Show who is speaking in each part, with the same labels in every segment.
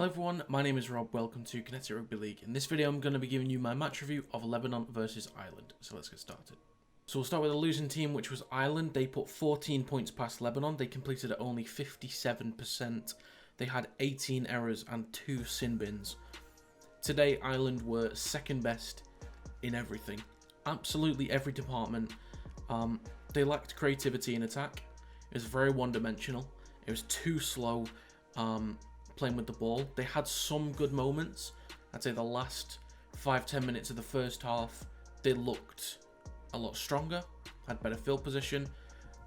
Speaker 1: Hello everyone, my name is Rob, welcome to Kinetic Rugby League. In this video I'm going to be giving you my match review of Lebanon versus Ireland, so let's get started. So we'll start with the losing team, which was Ireland. They put 14 points past Lebanon, they completed at only 57%, they had 18 errors and 2 sin bins. Today Ireland were second best in everything, absolutely every department. They lacked creativity in attack, it was very one-dimensional, it was too slow, playing with the ball. They had some good moments. I'd say the last 5-10 minutes of the first half, they looked a lot stronger, had better field position.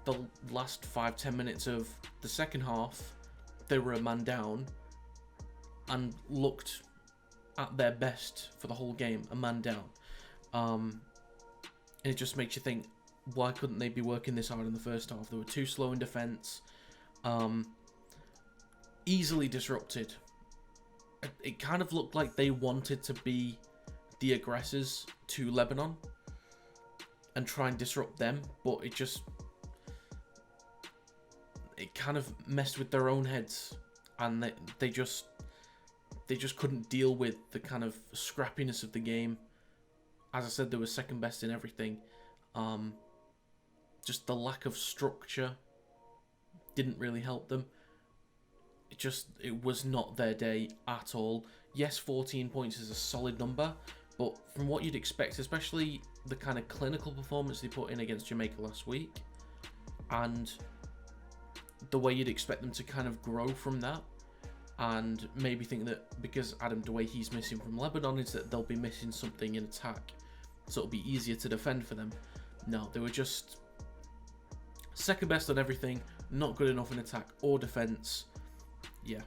Speaker 1: The last 5-10 minutes of the second half, they were a man down and looked at their best for the whole game, a man down. And it just makes you think, why couldn't they be working this hard in the first half? They were too slow in defence. Easily disrupted. It kind of looked like they wanted to be the aggressors to Lebanon and try and disrupt them, but it kind of messed with their own heads, and they just couldn't deal with the kind of scrappiness of the game. As I said, they were second best in everything. Just the lack of structure didn't really help them. It was not their day at all. Yes, 14 points is a solid number, but from what you'd expect, especially the kind of clinical performance they put in against Jamaica last week, and the way you'd expect them to kind of grow from that, and maybe think that because Adam, the way he's missing from Lebanon is that they'll be missing something in attack, so it'll be easier to defend for them. No, they were just second best on everything, not good enough in attack or defence. Yeah,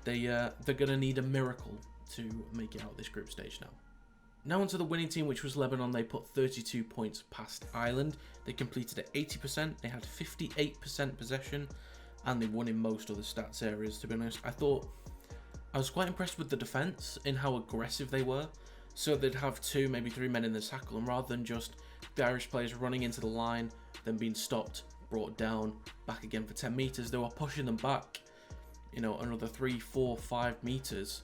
Speaker 1: they're going to need a miracle to make it out this group stage now. Now onto the winning team, which was Lebanon. They put 32 points past Ireland. They completed at 80%. They had 58% possession, and they won in most other stats areas, to be honest. I was quite impressed with the defence in how aggressive they were. So they'd have 2, maybe 3 men in the tackle, and rather than just the Irish players running into the line, then being stopped, brought down, back again for 10 metres, they were pushing them back, another 3, 4, 5 meters,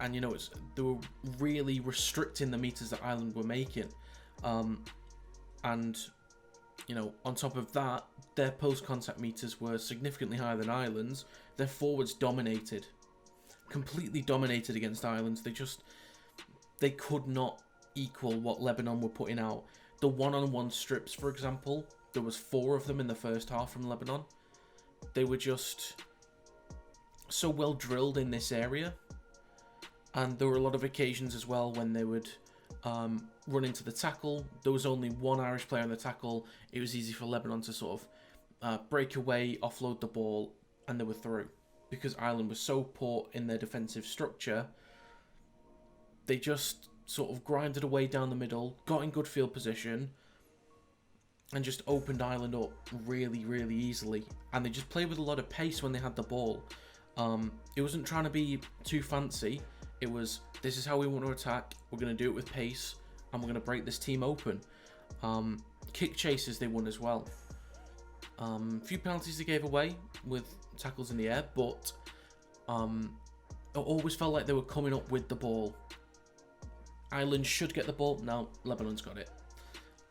Speaker 1: and they were really restricting the meters that Ireland were making, and on top of that, their post-contact meters were significantly higher than Ireland's. Their forwards completely dominated against Ireland. They could not equal what Lebanon were putting out. The one-on-one strips, for example, there was 4 of them in the first half from Lebanon. They were just so well drilled in this area, and there were a lot of occasions as well when they would run into the tackle. There was only 1 Irish player on the tackle. It was easy for Lebanon to sort of break away, offload the ball, and they were through. Because Ireland was so poor in their defensive structure, they just sort of grinded away down the middle, got in good field position, and just opened Ireland up really, really easily. And they just played with a lot of pace when they had the ball. It wasn't trying to be too fancy. It was, this is how we want to attack. We're going to do it with pace, and we're going to break this team open. Kick chases they won as well. A few penalties they gave away with tackles in the air, but it always felt like they were coming up with the ball. Ireland should get the ball. Now Lebanon's got it.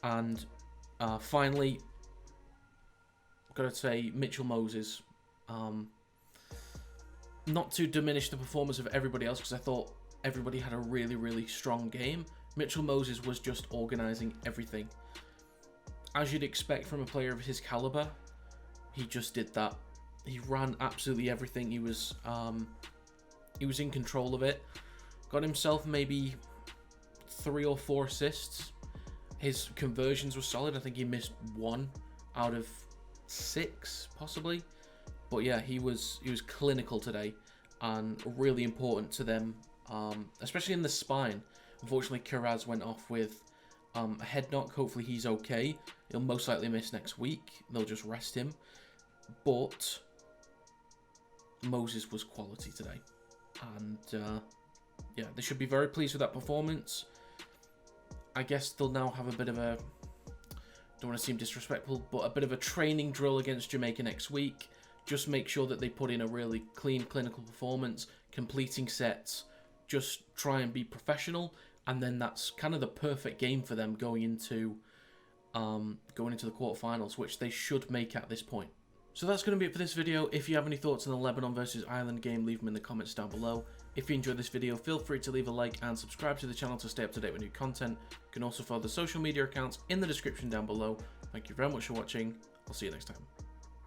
Speaker 1: And finally, I've got to say, Mitchell Moses. Not to diminish the performance of everybody else, because I thought everybody had a really, really strong game. Mitchell Moses was just organising everything. As you'd expect from a player of his calibre, he just did that. He ran absolutely everything. He was in control of it. Got himself maybe 3 or 4 assists. His conversions were solid. I think he missed 1 out of 6, possibly. But yeah, he was clinical today and really important to them, especially in the spine. Unfortunately, Kiraz went off with a head knock. Hopefully he's okay. He'll most likely miss next week. They'll just rest him. But Moses was quality today. And yeah, they should be very pleased with that performance. I guess they'll now have a bit of a, don't want to seem disrespectful, but a bit of a training drill against Jamaica next week, Just make sure that they put in a really clean, clinical performance, completing sets, just try and be professional, and then that's kind of the perfect game for them going into the quarterfinals, which they should make at this point. So that's going to be it for this video. If you have any thoughts on the Lebanon versus Ireland game, leave them in the comments down below. If you enjoyed this video, feel free to leave a like and subscribe to the channel to stay up to date with new content. You can also follow the social media accounts in the description down below. Thank you very much for watching. I'll see you next time.